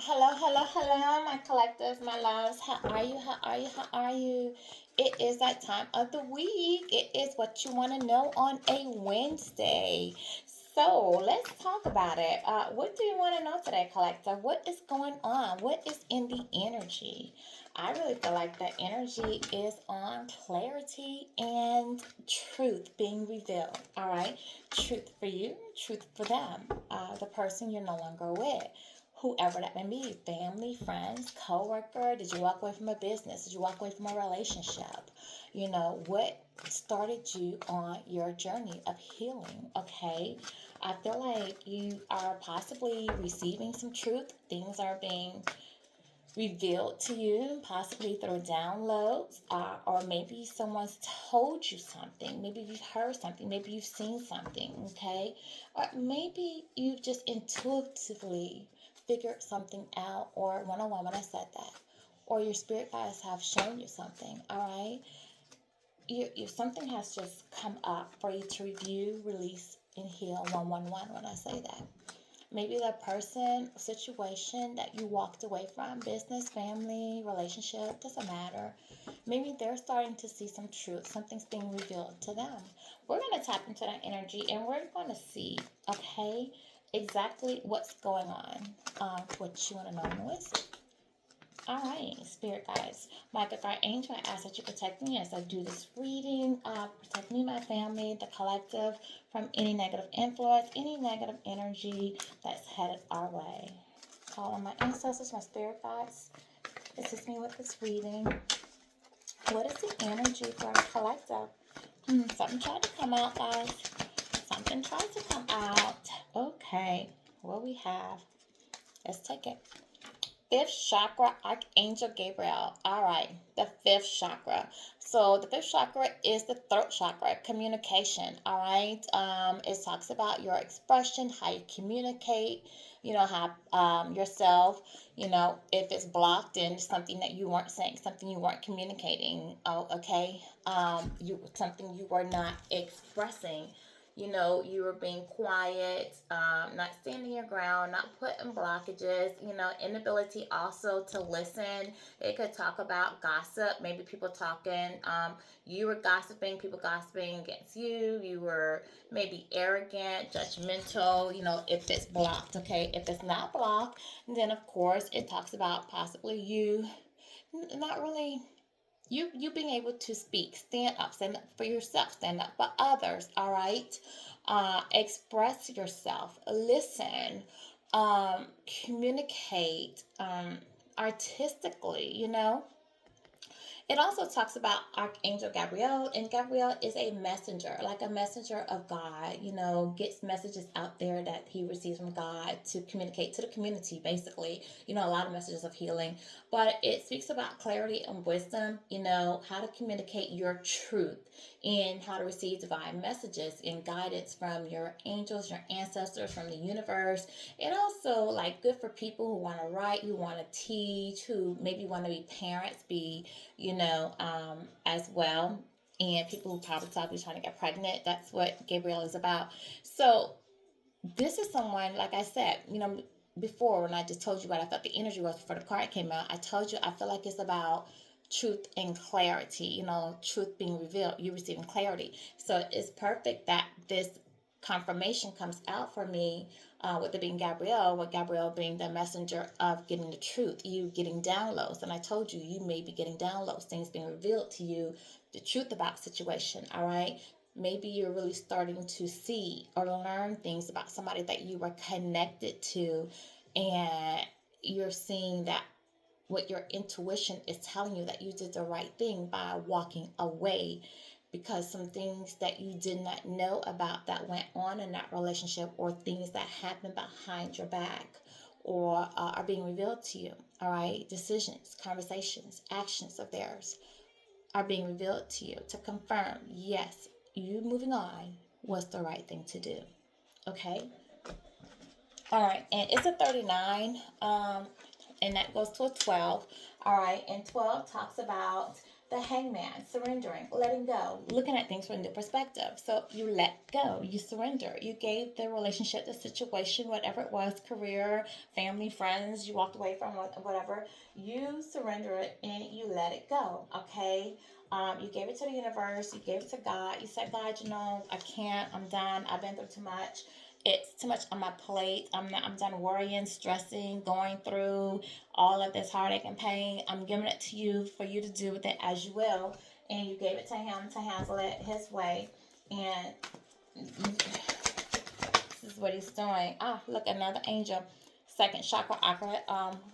Hello, hello, hello, my collectors, my loves. How are you? How are you? How are you? It is that time of the week. It is what you want to know on a Wednesday. So let's talk about it. What do you want to know today, collector? What is going on? What is in the energy? I really feel like the energy is on clarity and truth being revealed. All right, truth for you, truth for them, the person you're no longer with, whoever that may be, family, friends, co-worker. Did you walk away from a business? Did you walk away from a relationship? What started you on your journey of healing? Okay, I feel like you are possibly receiving some truth. Things are being revealed to you, possibly through downloads, or maybe someone's told you something. Maybe you've heard something. Maybe you've seen something, okay? Or maybe you've just intuitively figured something out, or one on one when I said that, or your spirit guides have shown you something, all right? Something has just come up for you to review, release, and heal 111 when I say that. Maybe the person, situation that you walked away from, business, family, relationship, doesn't matter. Maybe they're starting to see some truth. Something's being revealed to them. We're going to tap into that energy and we're going to see, okay, exactly what's going on. What you want to know in the West. All right, spirit guides, my good guide angel, I ask that you protect me as I do this reading. Protect me, my family, the collective, from any negative influence, any negative energy that's headed our way. Call on my ancestors, my spirit guides. Assist me with this reading. What is the energy for the collective? Something tried to come out, guys. Something tried to come out. Okay, what we have. Let's take it. Fifth chakra, Archangel Gabriel. All right, the fifth chakra. So the fifth chakra is the throat chakra, communication. All right, it talks about your expression, how you communicate. How yourself. If it's blocked in something that you weren't saying, something you weren't communicating. Oh, okay. You something you were not expressing. You were being quiet, not standing your ground, not putting blockages, inability also to listen. It could talk about gossip, maybe people talking, you were gossiping, people gossiping against you, you were maybe arrogant, judgmental, if it's blocked, okay? If it's not blocked, then of course it talks about possibly you not really you being able to speak, stand up for yourself, stand up for others, all right? Express yourself, listen, communicate artistically, it also talks about Archangel Gabriel, and Gabriel is a messenger, like a messenger of God, gets messages out there that he receives from God to communicate to the community, basically, a lot of messages of healing. But it speaks about clarity and wisdom, how to communicate your truth and how to receive divine messages and guidance from your angels, your ancestors, from the universe. And also, like, good for people who want to write, who want to teach, who maybe want to be parents, be as well. And people who probably talk trying to get pregnant. That's what Gabriel is about. So this is someone, like I said, before when I just told you what I thought the energy was before the card came out, I told you I feel like it's about truth and clarity, truth being revealed, you receiving clarity. So it's perfect that this confirmation comes out for me with it being Gabrielle, with Gabrielle being the messenger of getting the truth, you getting downloads. And I told you, you may be getting downloads, things being revealed to you, the truth about situation, all right? Maybe you're really starting to see or learn things about somebody that you were connected to, and you're seeing that what your intuition is telling you that you did the right thing by walking away because some things that you did not know about that went on in that relationship or things that happened behind your back or are being revealed to you. All right, decisions, conversations, actions of theirs are being revealed to you to confirm, yes, you moving on was the right thing to do. Okay. All right, and it's a 39, and that goes to a 12. All right, and 12 talks about The Hangman, surrendering, letting go, looking at things from a new perspective. So you let go, you surrender. You gave the relationship, the situation, whatever it was, career, family, friends, you walked away from whatever. You surrender it and you let it go, okay? You gave it to the universe, you gave it to God. You said, God, I can't, I'm done, I've been through too much. It's too much on my plate. I'm done worrying, stressing, going through all of this heartache and pain. I'm giving it to you for you to do with it as you will. And you gave it to him to handle it his way. And this is what he's doing. Ah, look, another angel. Second chakra,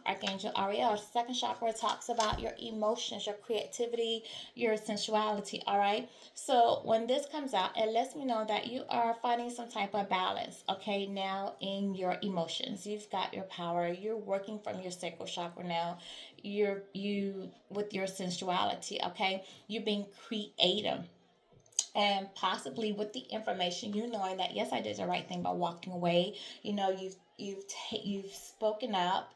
Archangel Ariel. Second chakra talks about your emotions, your creativity, your sensuality. All right. So when this comes out, it lets me know that you are finding some type of balance. Okay, now in your emotions, you've got your power. You're working from your sacral chakra now. You with your sensuality. Okay, you're being creative, and possibly with the information, you knowing that yes, I did the right thing by walking away. You've spoken up.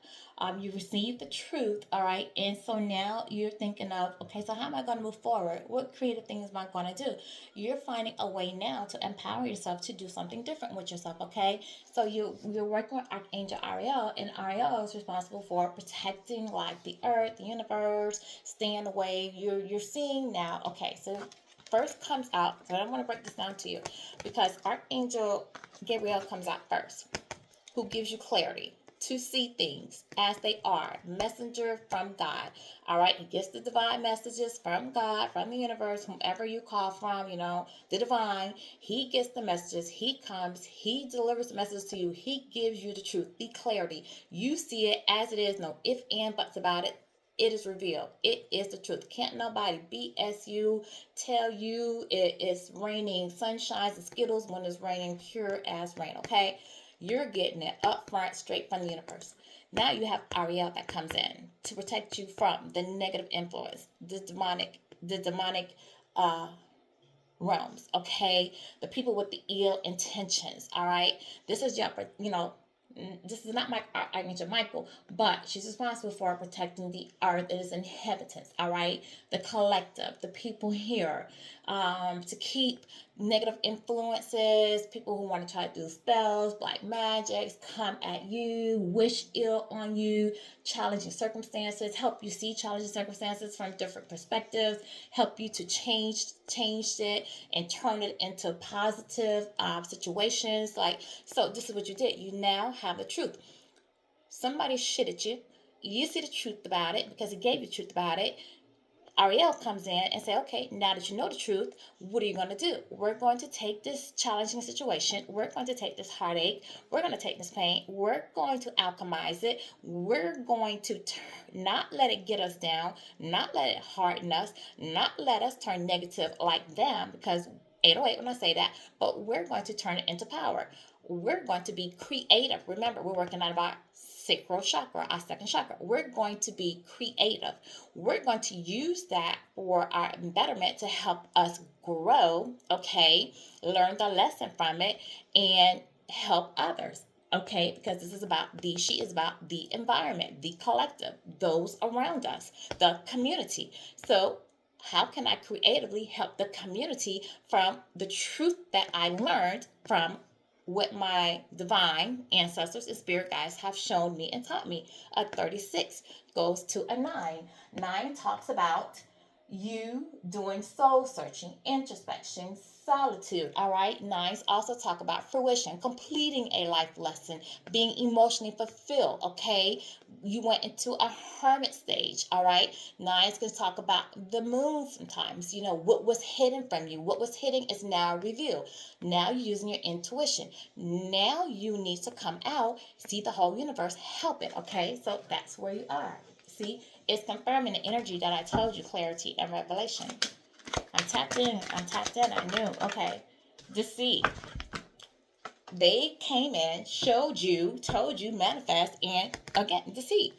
You received the truth, all right, and so now you're thinking of, okay, so how am I going to move forward? What creative things am I going to do? You're finding a way now to empower yourself to do something different with yourself, okay? So you're working with Archangel Ariel, and Ariel is responsible for protecting like the earth, the universe, staying away. You're seeing now, okay, so first comes out. So I want to break this down to you because Archangel Gabriel comes out first, who gives you clarity to see things as they are. Messenger from God. All right. He gets the divine messages from God, from the universe, whomever you call from, the divine. He gets the messages. He comes. He delivers the messages to you. He gives you the truth, the clarity. You see it as it is. No if, and, buts about it. It is revealed. It is the truth. Can't nobody BS you, tell you it is raining sunshines and skittles when it's raining pure as rain, okay? You're getting it up front, straight from the universe. Now you have Ariel that comes in to protect you from the negative influence, the demonic uh, realms, okay? The people with the ill intentions, all right? This is this is not my Archangel Michael, but she's responsible for protecting the earth and its inhabitants, all right? The collective, the people here, to keep negative influences, people who want to try to do spells, black magics, come at you, wish ill on you, challenging circumstances, help you see challenging circumstances from different perspectives, help you to change it and turn it into positive situations. So this is what you did. You now have the truth. Somebody shitted you. You see the truth about it because he gave you the truth about it. Ariel comes in and say, okay, now that you know the truth, what are you going to do? We're going to take this challenging situation. We're going to take this heartache. We're going to take this pain. We're going to alchemize it. We're going to not let it get us down, not let it harden us, not let us turn negative like them, because 808 when I say that, but we're going to turn it into power. We're going to be creative. Remember, we're working on our sacral chakra, our second chakra. We're going to be creative. We're going to use that for our betterment to help us grow, okay? Learn the lesson from it and help others. Okay, because she is about the environment, the collective, those around us, the community. So how can I creatively help the community from the truth that I learned from what my divine ancestors and spirit guides have shown me and taught me? A 36 goes to a 9. 9 talks about you doing soul searching, introspection, solitude. All right. Nines also talk about fruition, completing a life lesson, being emotionally fulfilled. Okay. You went into a hermit stage. All right. Nines can talk about the moon sometimes. What was hidden from you, what was hidden is now revealed. Now you're using your intuition. Now you need to come out, see the whole universe, help it. Okay. So that's where you are. See, it's confirming the energy that I told you, clarity and revelation. I'm tapped in. I knew. Okay. Deceit. They came in, showed you, told you, manifest, and again, deceit.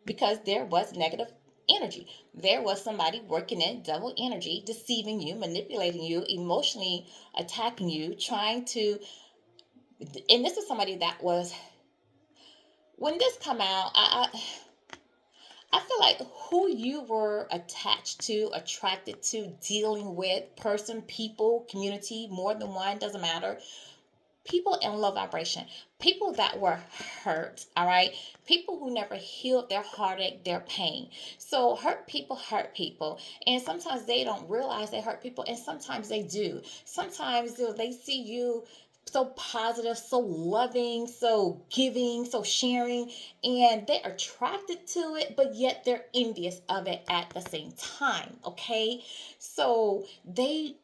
Because there was negative energy. There was somebody working in double energy, deceiving you, manipulating you, emotionally attacking you, trying to. And this is somebody that was. When this come out, I feel like who you were attached to, attracted to, dealing with, person, people, community, more than one, doesn't matter. People in low vibration, people that were hurt, all right, people who never healed their heartache, their pain. So hurt people, and sometimes they don't realize they hurt people, and sometimes they do. Sometimes they see you so positive, so loving, so giving, so sharing, and they're attracted to it, but yet they're envious of it at the same time. Okay, so they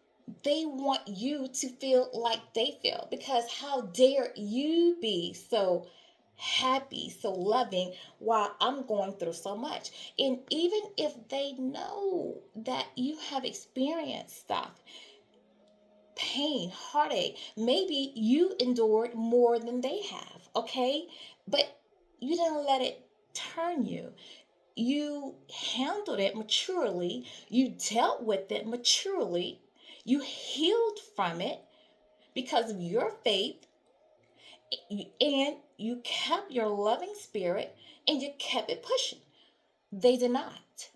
want you to feel like they feel, because how dare you be so happy, so loving, while I'm going through so much. And even if they know that you have experienced stuff, pain, heartache, maybe you endured more than they have, okay? But you didn't let it turn you. You handled it maturely, you dealt with it maturely, you healed from it because of your faith, and you kept your loving spirit, and you kept it pushing. They did not.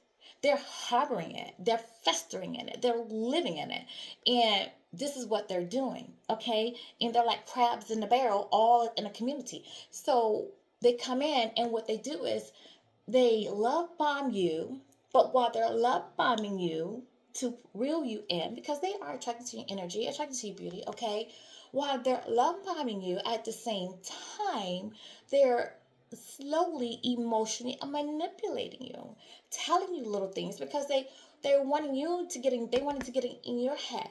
They're harboring it, they're festering in it, they're living in it. And this is what they're doing, okay? And they're like crabs in the barrel, all in a community. So they come in, and what they do is they love bomb you, but while they're love bombing you to reel you in, because they are attracted to your energy, attracted to your beauty, okay? While they're love bombing you, at the same time, they're slowly emotionally manipulating you, telling you little things, because they're wanting you to get in, they wanted to get in your head,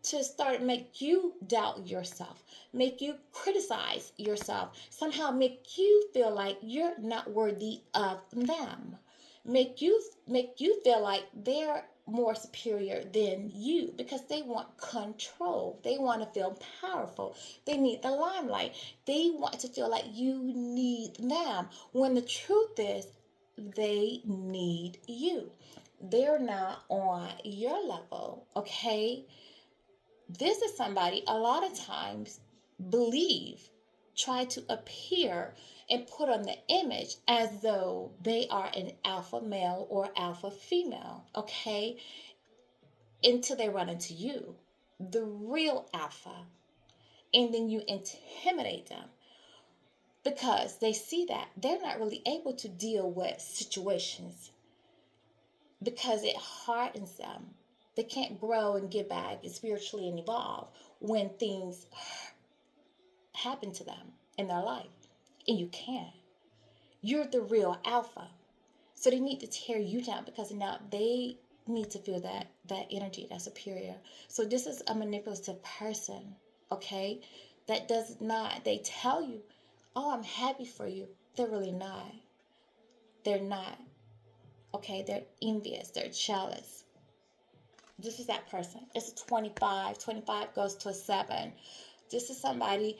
to start make you doubt yourself, make you criticize yourself, somehow make you feel like you're not worthy of them, make you feel like they're more superior than you, because they want control, they want to feel powerful, they need the limelight, they want to feel like you need them, when the truth is they need you. They're not on your level, okay? This is somebody a lot of times believe, try to appear and put on the image as though they are an alpha male or alpha female, okay? Until they run into you, the real alpha, and then you intimidate them, because they see that they're not really able to deal with situations, because it hardens them. They can't grow and get back and spiritually and evolve when things happen to them in their life. And you can. You're the real alpha. So they need to tear you down, because now they need to feel that energy, that superior. So this is a manipulative person, okay? That does not, they tell you, oh, I'm happy for you. They're really not. They're not. Okay, they're envious, they're jealous. This is that person. It's a 25. 25 goes to a 7. This is somebody,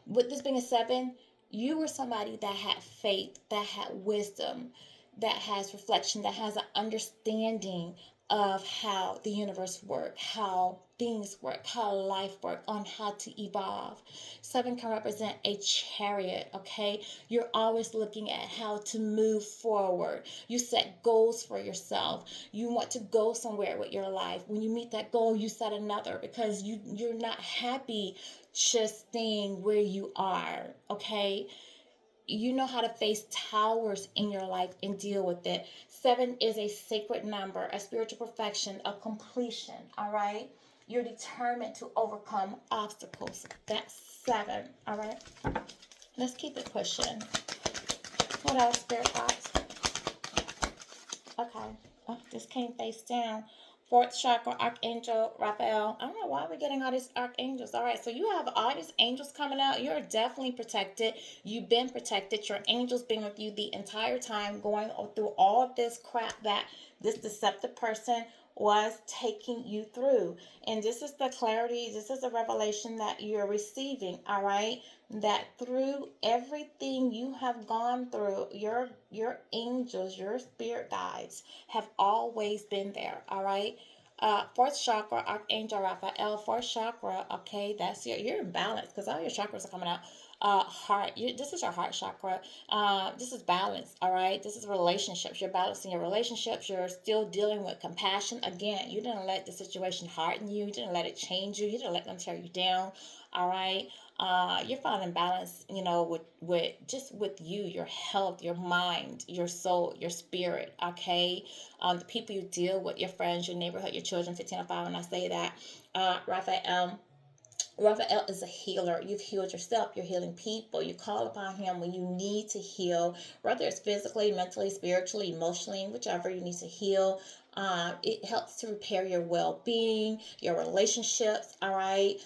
with this being a 7, you were somebody that had faith, that had wisdom, that has reflection, that has an understanding of how the universe works, how things work, how life works, on how to evolve. 7 can represent a chariot, okay? You're always looking at how to move forward. You set goals for yourself. You want to go somewhere with your life. When you meet that goal, you set another, because you're not happy just staying where you are, okay? You know how to face towers in your life and deal with it. 7 is a sacred number, a spiritual perfection, a completion, all right? You're determined to overcome obstacles. That's 7, all right? Let's keep it pushing. What else, Spirit Box? Okay. Oh, this came face down. Fourth chakra, Archangel Raphael. I don't know why we're getting all these archangels. All right, so you have all these angels coming out. You're definitely protected. You've been protected. Your angels been with you the entire time, going through all of this crap that this deceptive person was taking you through. And this is the clarity, this is the revelation that you're receiving, all right? That through everything you have gone through, your angels, your spirit guides have always been there, all right? Fourth chakra, Archangel Raphael, fourth chakra, okay, that's you're in balance, because all your chakras are coming out. Heart. This is your heart chakra. This is balance. All right. This is relationships. You're balancing your relationships. You're still dealing with compassion. Again, you didn't let the situation harden you. You didn't let it change you. You didn't let them tear you down. All right. You're finding balance, with you, your health, your mind, your soul, your spirit. Okay. The people you deal with, your friends, your neighborhood, your children. 1505. When I say that, Raphael. Raphael is a healer. You've healed yourself. You're healing people. You call upon him when you need to heal, whether it's physically, mentally, spiritually, emotionally, whichever you need to heal. It helps to repair your well-being, your relationships. All right.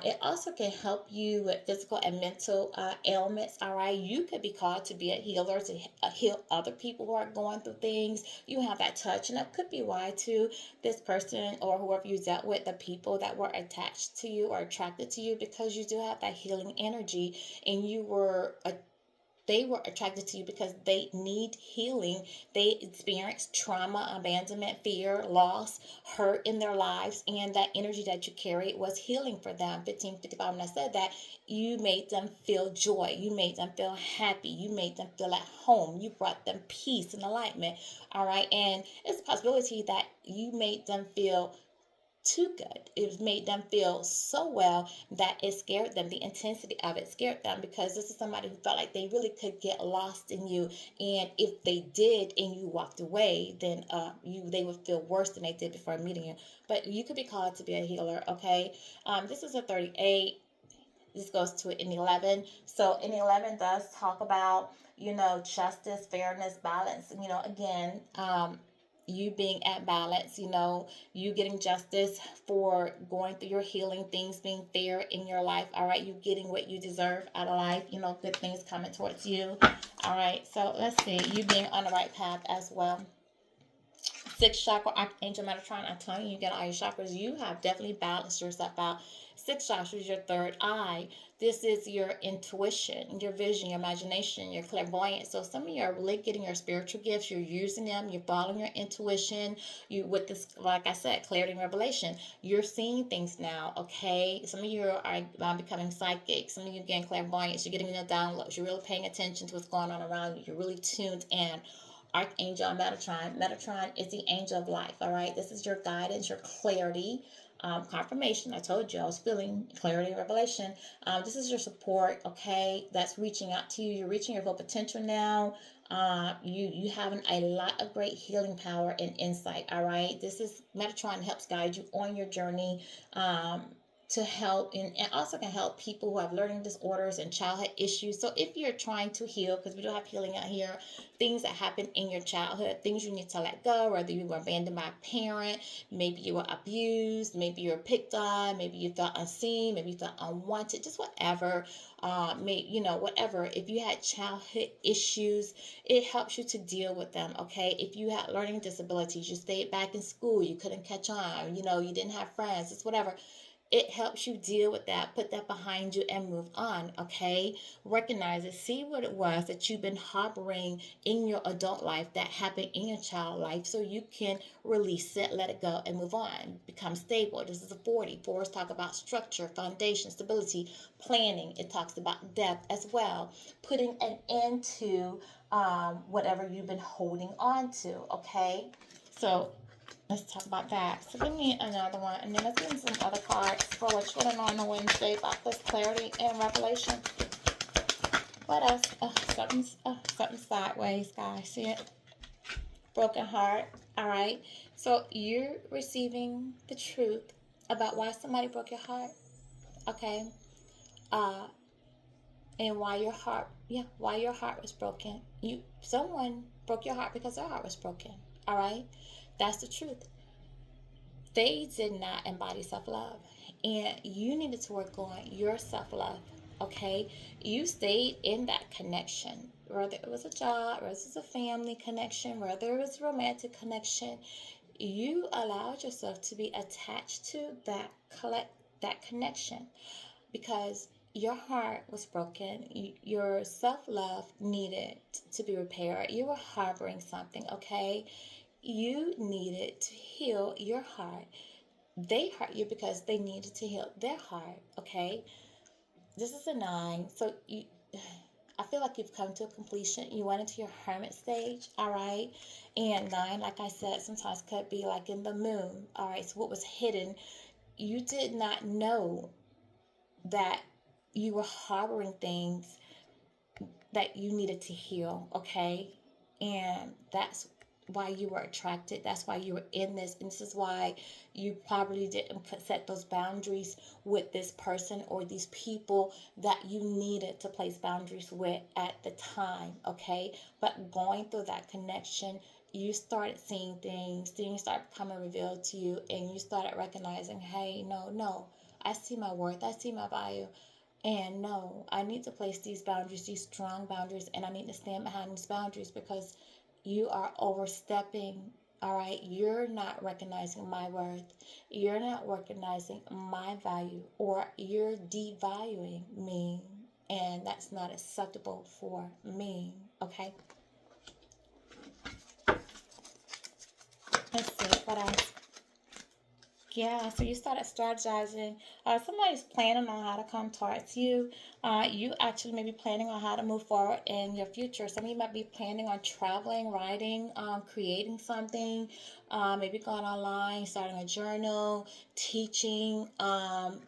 It also can help you with physical and mental ailments. All right. You could be called to be a healer to heal other people who are going through things. You have that touch, and that could be why too this person or whoever you dealt with, the people that were attached to you or attracted to you, because you do have that healing energy, and they were attracted to you because they need healing. They experienced trauma, abandonment, fear, loss, hurt in their lives, and that energy that you carried was healing for them. 1555, when I said that, you made them feel joy. You made them feel happy. You made them feel at home. You brought them peace and alignment. All right. And it's a possibility that you made them feel too good. It made them feel so well that it scared them. The intensity of it scared them, because this is somebody who felt like they really could get lost in you, and if they did and you walked away, then they would feel worse than they did before meeting you. But you could be called to be a healer. Okay. This is a 38. This goes to an 11. So an 11 does talk about, justice, fairness, balance. Again, you being at balance, you getting justice for going through your healing, things being fair in your life. All right. You getting what you deserve out of life, good things coming towards you. All right. So let's see. You being on the right path as well. Sixth chakra, Archangel Metatron. I'm telling you, you get all your chakras. You have definitely balanced yourself out. Sixth chakra is your third eye. This is your intuition, your vision, your imagination, your clairvoyance. So some of you are really getting your spiritual gifts. You're using them. You're following your intuition. You with this, like I said, clarity and revelation. You're seeing things now. Okay. Some of you are becoming psychic. Some of you getting clairvoyance. You're getting your downloads. You're really paying attention to what's going on around you. You're really tuned in. Archangel Metatron. Metatron is the angel of life. All right. This is your guidance, your clarity, confirmation. I told you I was feeling clarity and revelation. This is your support. Okay. That's reaching out to you. You're reaching your full potential now. You having a lot of great healing power and insight. All right. This is Metatron helps guide you on your journey. To help and also can help people who have learning disorders and childhood issues. So if you're trying to heal, because we do have healing out here, things that happen in your childhood, things you need to let go, whether you were abandoned by a parent, maybe you were abused, maybe you were picked on, maybe you felt unseen, maybe you felt unwanted, just whatever. Whatever. If you had childhood issues, it helps you to deal with them. Okay. If you had learning disabilities, you stayed back in school, you couldn't catch on, you didn't have friends, it's whatever, it helps you deal with that, put that behind you, and move on. Okay. Recognize it. See what it was that you've been harboring in your adult life that happened in your child life, so you can release it, let it go, and move on. Become stable. This is a 40. Fours talk about structure, foundation, stability, planning. It talks about depth as well. Putting an end to whatever you've been holding on to. Okay. So let's talk about that. So give me another one, and then let's get into some other cards for what's going on Wednesday about this clarity and revelation. What else? Something sideways, guys. See it? Broken heart. All right. So you're receiving the truth about why somebody broke your heart. Okay. Uh, and why your heart was broken. Someone broke your heart because their heart was broken. All right. That's the truth. They did not embody self-love, and you needed to work on your self-love. Okay. You stayed in that connection, whether it was a job, whether it was a family connection, whether it was a romantic connection. You allowed yourself to be attached to that connection because your heart was broken. Your self-love needed to be repaired. You were harboring something. Okay. You needed to heal your heart. They hurt you because they needed to heal their heart. Okay. this is a 9. So I feel like you've come to a completion. You went into your hermit stage, all right? And 9, like I said, sometimes could be like in the moon, all right? So what was hidden, you did not know that you were harboring things that you needed to heal, okay? And that's why you were attracted. That's why you were in this. And this is why you probably didn't set those boundaries with this person or these people that you needed to place boundaries with at the time, okay? But going through that connection, you started seeing things started becoming revealed to you, and you started recognizing, hey, no, no, I see my worth, I see my value. And no, I need to place these boundaries, these strong boundaries, and I need to stand behind these boundaries because you are overstepping. All right, you're not recognizing my worth. You're not recognizing my value, or you're devaluing me, and that's not acceptable for me. Okay, let's see what else. Yeah, so you started strategizing. Somebody's planning on how to come towards you. You actually may be planning on how to move forward in your future. Some of you might be planning on traveling, writing, creating something, maybe going online, starting a journal, teaching,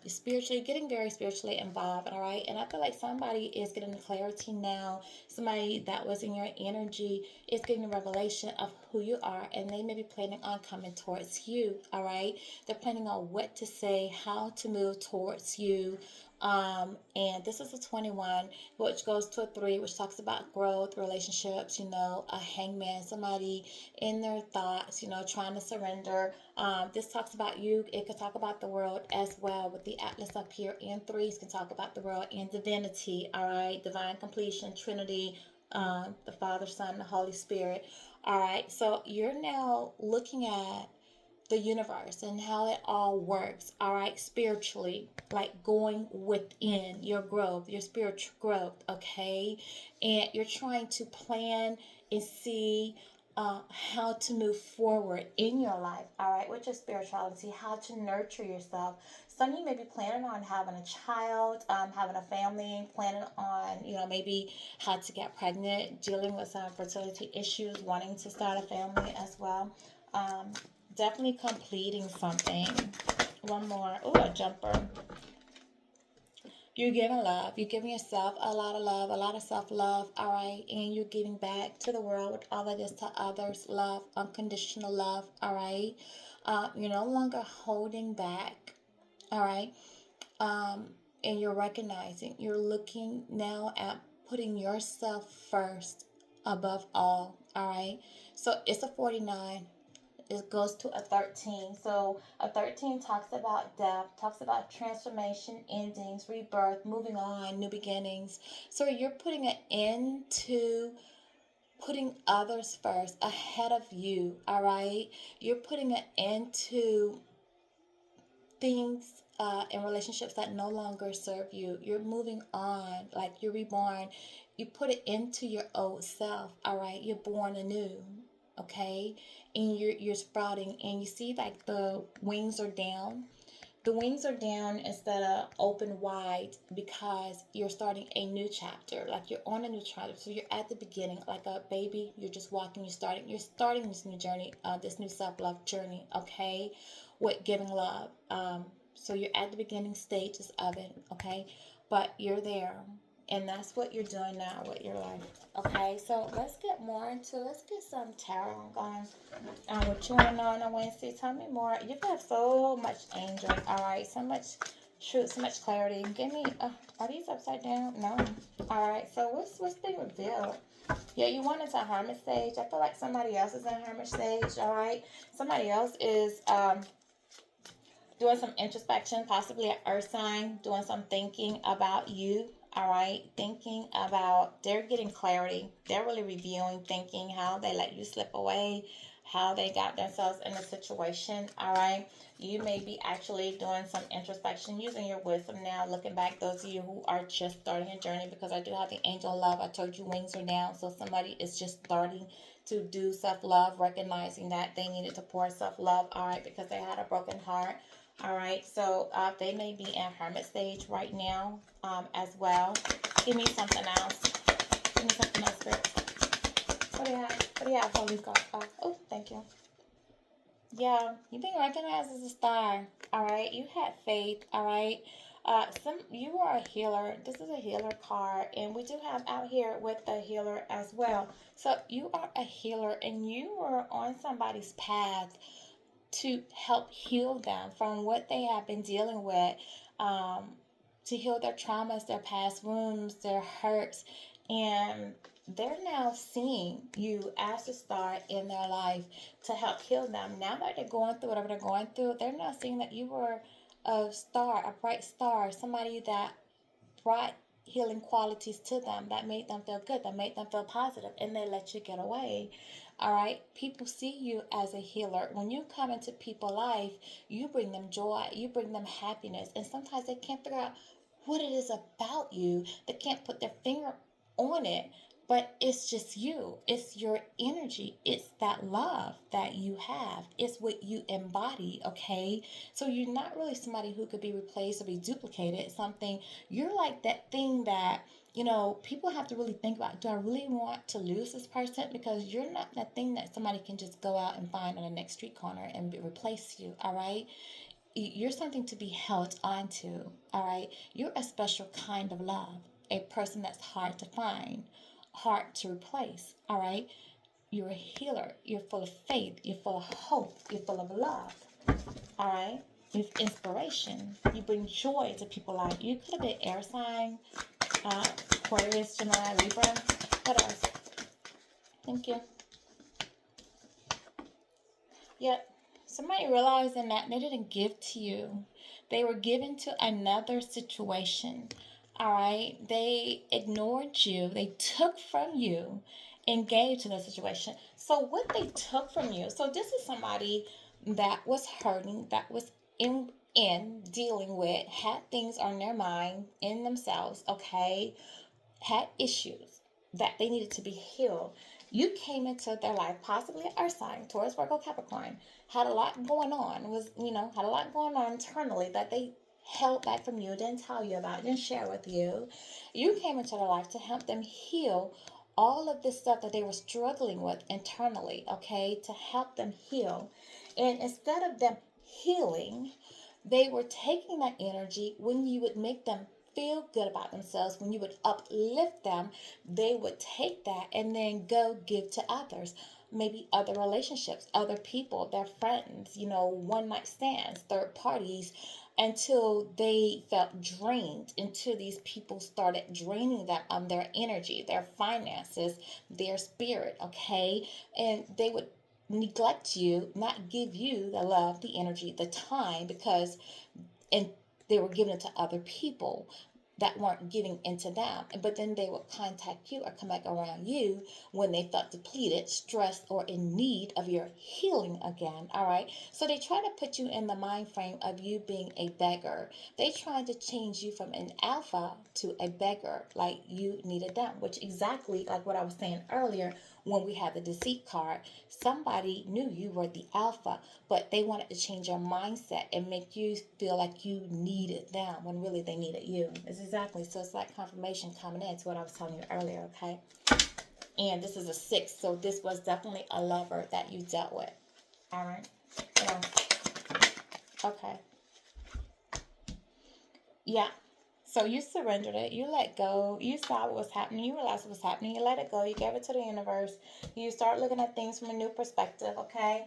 spiritually, getting very spiritually involved. All right. And I feel like somebody is getting clarity now. Somebody that was in your energy is getting a revelation of who you are, and they may be planning on coming towards you. All right. They're planning on what to say, how to move towards you. And this is a 21, which goes to a 3, which talks about growth, relationships, a hangman, somebody in their thoughts, trying to surrender. This talks about you. It could talk about the world as well with the Atlas up here. And 3s can talk about the world and divinity, all right? Divine completion, Trinity, the Father, Son, the Holy Spirit. All right, so you're now looking at the universe and how it all works, all right, spiritually, like going within your growth, your spiritual growth, okay? And you're trying to plan and see how to move forward in your life, all right, with your spirituality, how to nurture yourself. Some of you may be planning on having a child, having a family, planning on, maybe how to get pregnant, dealing with some fertility issues, wanting to start a family as well. Um, Definitely completing something. One more. Oh, a jumper. You're giving love. You're giving yourself a lot of love, a lot of self-love, all right? And you're giving back to the world with all that is to others. Love, unconditional love, all right? You're no longer holding back, all right? Um, and you're recognizing, you're looking now at putting yourself first above all right? So it's a 49. It goes to a 13. So a 13 talks about death, talks about transformation, endings, rebirth, moving on, new beginnings. So you're putting an end to putting others first ahead of you, all right? You're putting an end to things in relationships that no longer serve you. You're moving on, like you're reborn. You put it into your old self, all right? You're born anew, okay? And you're sprouting, and you see like the wings are down. The wings are down instead of open wide because you're starting a new chapter. Like you're on a new chapter. So you're at the beginning, like a baby. You're just walking. You're starting this new journey, this new self-love journey. Okay, with giving love. So you're at the beginning stages of it. Okay, but you're there. And that's what you're doing now with your life. Okay, so let's get some tarot going. What you want to know on a Wednesday? Tell me more. You have so much angel. All right, so much truth, so much clarity. Give me. Are these upside down? No. All right. So what's being revealed? Yeah, you went into hermit stage. I feel like somebody else is in hermit stage. All right. Somebody else is doing some introspection, possibly an earth sign, doing some thinking about you. All right, thinking about, they're getting clarity. They're really reviewing, thinking how they let you slip away, how they got themselves in a situation. All right, you may be actually doing some introspection, using your wisdom now, looking back. Those of you who are just starting a journey, because I do have the angel love. I told you wings are down, so somebody is just starting to do self love, recognizing that they needed to pour self love. All right, because they had a broken heart. All right, so they may be in hermit stage right now as well. Give me something else. Give me something else, Spirit. What do you have? What do you have for these cards? Oh, thank you. Yeah, you've been recognized as a star. All right, you had faith. All right, some you are a healer. This is a healer card, and we do have out here with the healer as well. So you are a healer, and you were on somebody's path to help heal them from what they have been dealing with, um, to heal their traumas, their past wounds, their hurts, and they're now seeing you as a star in their life to help heal them. Now that they're going through whatever they're going through, they're now seeing that you were a star, a bright star, somebody that brought healing qualities to them, that made them feel good, that made them feel positive, and they let you get away. All right, people see you as a healer. When you come into people's life, you bring them joy, you bring them happiness, and sometimes they can't figure out what it is about you. They can't put their finger on it, but it's just you. It's your energy. It's that love that you have. It's what you embody, okay? So you're not really somebody who could be replaced or be duplicated. It's something, you're like that thing that, people have to really think about. Do I really want to lose this person? Because you're not that thing that somebody can just go out and find on the next street corner and replace you, all right? You're something to be held onto, all right? You're a special kind of love, a person that's hard to find, hard to replace, all right? You're a healer. You're full of faith. You're full of hope. You're full of love, all right? You've inspiration. You bring joy to people. Like, you could have been air sign, Aquarius, Gemini, Libra. What else? Thank you. Yep. Somebody realizing that they didn't give to you. They were given to another situation. All right. They ignored you. They took from you and gave to the situation. So what they took from you. So this is somebody that was hurting, that was in dealing with, had things on their mind in themselves, okay, had issues that they needed to be healed. You came into their life, possibly an earth sign, Taurus, Virgo, Capricorn, had a lot going on, had a lot going on internally that they held back from you, didn't tell you about, didn't share with you. You came into their life to help them heal all of this stuff that they were struggling with internally, okay, to help them heal. And instead of them healing, they were taking that energy. When you would make them feel good about themselves, when you would uplift them, they would take that and then go give to others. Maybe other relationships, other people, their friends, one night stands, third parties, until they felt drained, until these people started draining them on their energy, their finances, their spirit, okay? And they would neglect you, not give you the love, the energy, the time, because and they were giving it to other people that weren't giving into them. But then they would contact you or come back around you when they felt depleted, stressed, or in need of your healing again. All right. So they try to put you in the mind frame of you being a beggar. They tried to change you from an alpha to a beggar, like you needed them, which exactly like what I was saying earlier when we had the deceit card. Somebody knew you were the alpha, but they wanted to change your mindset and make you feel like you needed them when really they needed you. It's exactly, so it's like confirmation coming in. It's what I was telling you earlier, okay? And this is a 6, so this was definitely a lover that you dealt with. All right? Yeah. Okay. Yeah. So you surrendered it, you let go, you saw what was happening, you realized what was happening, you let it go, you gave it to the universe, you start looking at things from a new perspective, okay?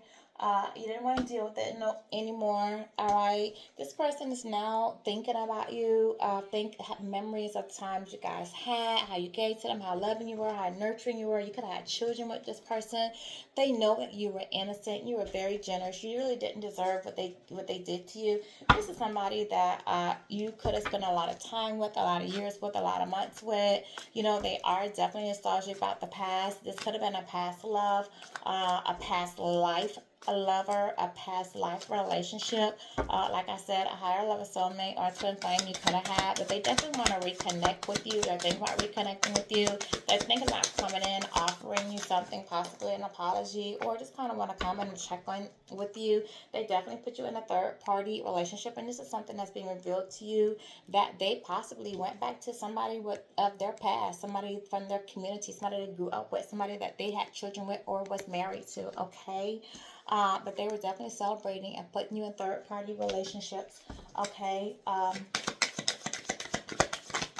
You didn't want to deal with it no anymore. All right. This person is now thinking about you. Have memories of times you guys had, how you gave to them, how loving you were, how nurturing you were. You could have had children with this person. They know that you were innocent. You were very generous. You really didn't deserve what they did to you. This is somebody that you could have spent a lot of time with, a lot of years with, a lot of months with. They are definitely nostalgic about the past. This could have been a past love, a past life, a lover, a past life relationship. Like I said, a higher level soulmate or twin flame you could have had, but they definitely want to reconnect with you. They're thinking about reconnecting with you. They're thinking about coming in off offering you something, possibly an apology, or just kind of want to come and check on with you. They definitely put you in a third party relationship, and this is something that's being revealed to you, that they possibly went back to somebody with of their past, somebody from their community, somebody they grew up with, somebody that they had children with or was married to. Okay, but they were definitely celebrating and putting you in third party relationships. Okay.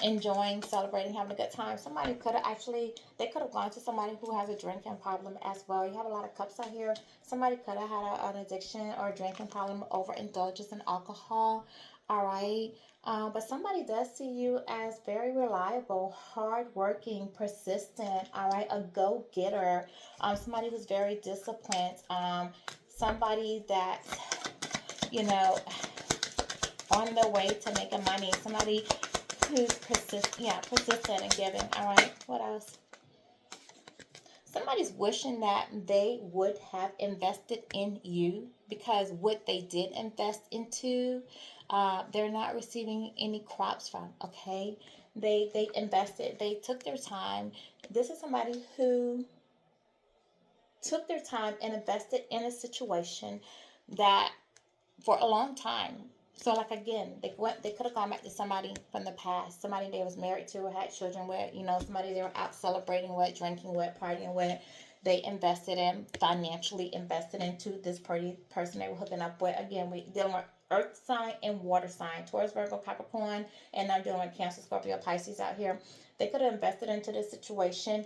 Enjoying, celebrating, having a good time. Somebody could have actually, they could have gone to somebody who has a drinking problem as well. You have a lot of cups out here. Somebody could have had an addiction or a drinking problem, overindulgence in alcohol. All right. But somebody does see you as very reliable, hardworking, persistent. All right. A go getter. Somebody who's very disciplined. Somebody that, you know, on the way to making money. Somebody who's persistent in giving. All right, what else? Somebody's wishing that they would have invested in you, because what they did invest into, they're not receiving any crops from. Okay, they invested. They took their time. This is somebody who took their time and invested in a situation that for a long time. So like again, they could have gone back to somebody from the past, somebody they was married to or had children with, somebody they were out celebrating with, drinking with, partying with. They invested in, financially invested into this person they were hooking up with. Again, we dealing with earth sign and water sign, Taurus, Virgo, Capricorn, and I'm dealing with Cancer, Scorpio, Pisces out here. They could have invested into this situation.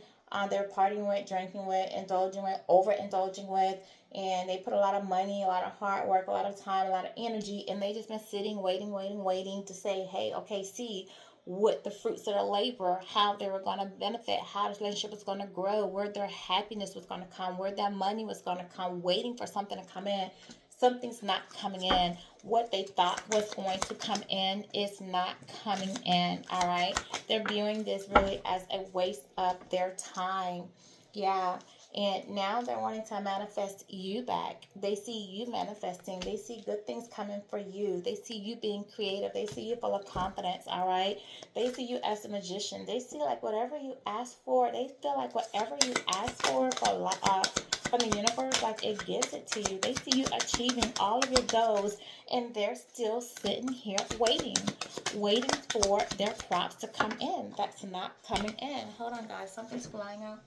They're partying with, drinking with, indulging with, overindulging with, and they put a lot of money, a lot of hard work, a lot of time, a lot of energy, and they just been sitting, waiting to say, hey, okay, see what the fruits of their labor, how they were going to benefit, how this relationship was going to grow, where their happiness was going to come, where that money was going to come, waiting for something to come in. Something's not coming in. What they thought was going to come in is not coming in. All right. They're viewing this really as a waste of their time. Yeah. And now they're wanting to manifest you back. They see you manifesting. They see good things coming for you. They see you being creative. They see you full of confidence. All right. They see you as a magician. They see like whatever you ask for. They feel like whatever you ask for from the universe, like it gives it to you. They see you achieving all of your goals, and they're still sitting here waiting for their crops to come in. That's not coming in. Hold on, guys. Something's flying out.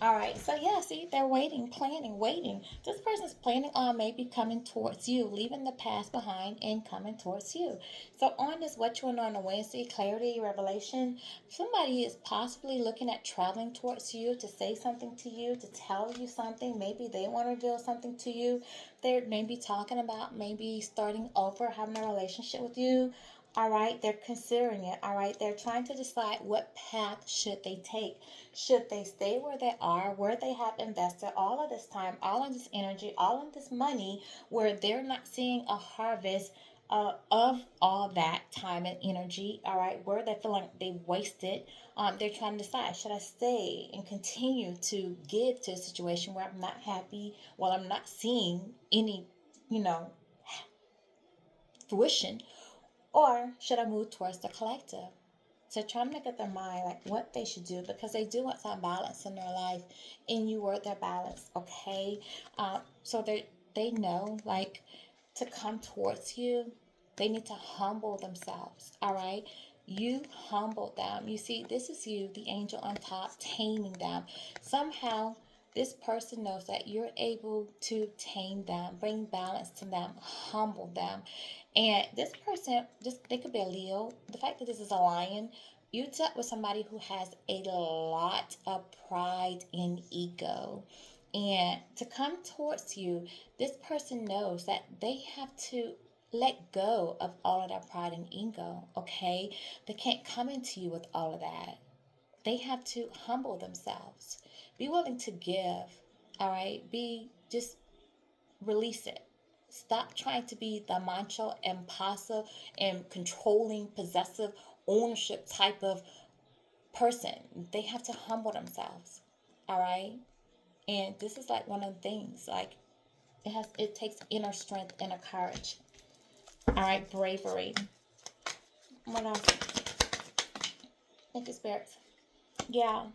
All right, so yeah, see, they're waiting, planning, waiting. This person's planning on maybe coming towards you, leaving the past behind and coming towards you. So on this What You Know on a Wednesday, clarity, revelation, somebody is possibly looking at traveling towards you to say something to you, to tell you something. Maybe they want to reveal something to you. They're maybe talking about maybe starting over, having a relationship with you. All right, they're considering it. All right, they're trying to decide what path should they take. Should they stay where they are, where they have invested all of this time, all of this energy, all of this money, where they're not seeing a harvest of all that time and energy? All right, where they feel like they wasted. They're trying to decide, should I stay and continue to give to a situation where I'm not happy, while I'm not seeing any, you know, fruition, or should I move towards the collective? So try to make up their mind like what they should do, because they do want some balance in their life, and you are their balance, okay? So they know like to come towards you, they need to humble themselves. All right. You humble them. You see, this is you, the angel on top, taming them. Somehow this person knows that you're able to tame them, bring balance to them, humble them. And this person, just they could be a Leo. The fact that this is a lion, you dealt with somebody who has a lot of pride and ego. And to come towards you, this person knows that they have to let go of all of that pride and ego, okay? They can't come into you with all of that. They have to humble themselves. Be willing to give, all right? Just release it. Stop trying to be the macho, impulsive, and controlling, possessive, ownership type of person. They have to humble themselves, all right? And this is like one of the things, like it takes inner strength, inner courage. All right, bravery. What else? Thank you, spirits. Yeah.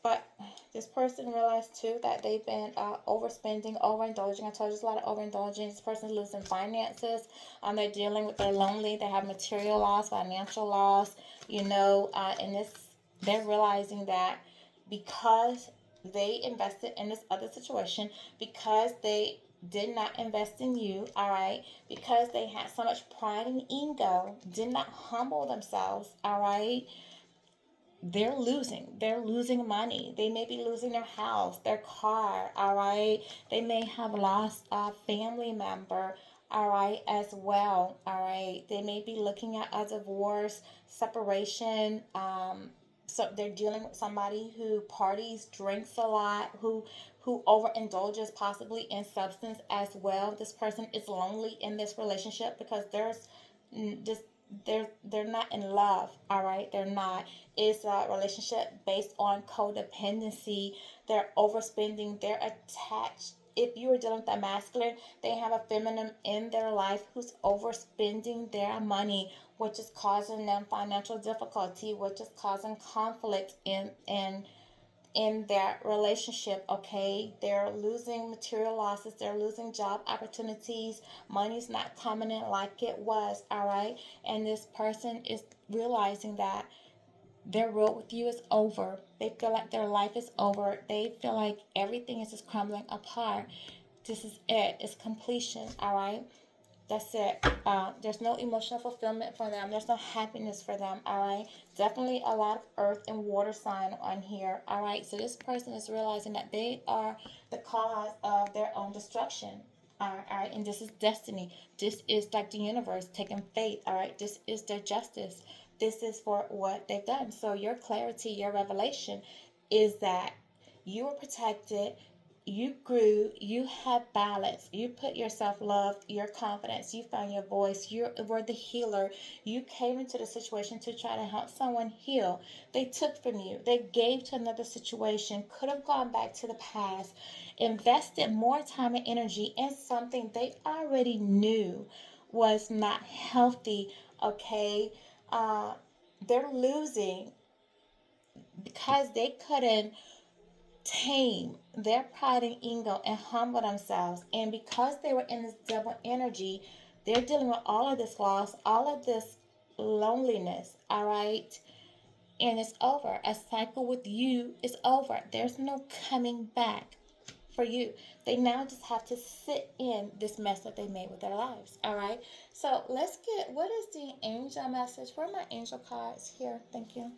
But this person realized too that they've been overspending, overindulging. I told you there's a lot of overindulging. This person's losing finances. They're dealing with, they're lonely. They have material loss, financial loss. And they're realizing that because they invested in this other situation, because they did not invest in you, all right, because they had so much pride and ego, did not humble themselves, all right, they're losing. They're losing money. They may be losing their house, their car, all right. They may have lost a family member, all right, as well, all right. They may be looking at a divorce, separation. So they're dealing with somebody who parties, drinks a lot, who overindulges possibly in substance as well. This person is lonely in this relationship because there's just they're not in love, all right, they're not. It's a relationship based on codependency. They're overspending, they're attached. If you are dealing with a masculine, they have a feminine in their life who's overspending their money, which is causing them financial difficulty, which is causing conflict in their relationship. Okay, they're losing material losses, they're losing job opportunities, money's not coming in like it was, all right. And this person is realizing that their road with you is over. They feel like their life is over. They feel like everything is just crumbling apart. This is it, it's completion, all right. That's it. There's no emotional fulfillment for them. There's no happiness for them. All right. Definitely a lot of earth and water sign on here. All right. So this person is realizing that they are the cause of their own destruction. All right. And this is destiny. This is like the universe taking fate. All right. This is their justice. This is for what they've done. So your clarity, your revelation is that you were protected, you grew, you had balance, you put your self-love, your confidence, you found your voice, you were the healer. You came into the situation to try to help someone heal. They took from you, they gave to another situation, could have gone back to the past, invested more time and energy in something they already knew was not healthy. Okay, uh, they're losing because they couldn't tame their pride and ego and humble themselves. And because they were in this devil energy, they're dealing with all of this loss, all of this loneliness, all right? And it's over. A cycle with you is over. There's no coming back for you. They now just have to sit in this mess that they made with their lives, all right? So let's get, what is the angel message? Where are my angel cards? Here, thank you.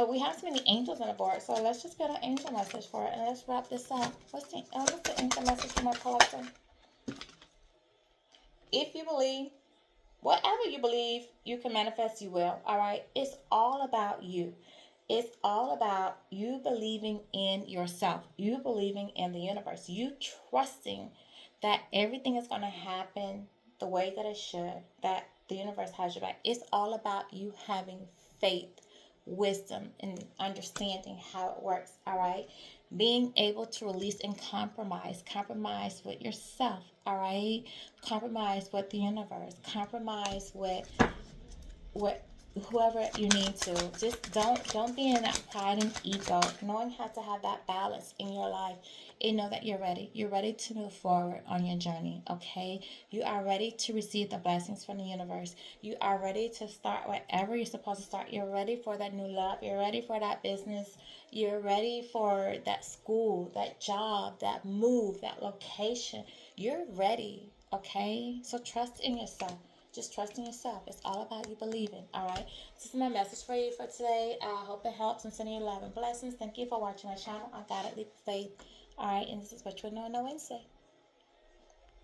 We have so many angels on the board, so let's just get an angel message for it, and let's wrap this up. What's the angel message for my collector? If you believe, whatever you believe, you can manifest, you will, all right? It's all about you. It's all about you believing in yourself, you believing in the universe, you trusting that everything is going to happen the way that it should, that the universe has your back. It's all about you having faith, wisdom, and understanding how it works, all right? Being able to release and compromise with yourself, all right? Compromise with the universe, compromise with whoever you need to. Just don't be in that pride and ego. Knowing how to have that balance in your life and know that you're ready. You're ready to move forward on your journey, okay? You are ready to receive the blessings from the universe. You are ready to start whatever you're supposed to start. You're ready for that new love. You're ready for that business. You're ready for that school, that job, that move, that location. You're ready, okay? So trust in yourself. Just trust in yourself. It's all about you believing. All right. This is my message for you for today. I hope it helps. I'm sending you love and blessings. Thank you for watching my channel. I got it. Leap of faith. All right. And this is what you'll know on Wednesday.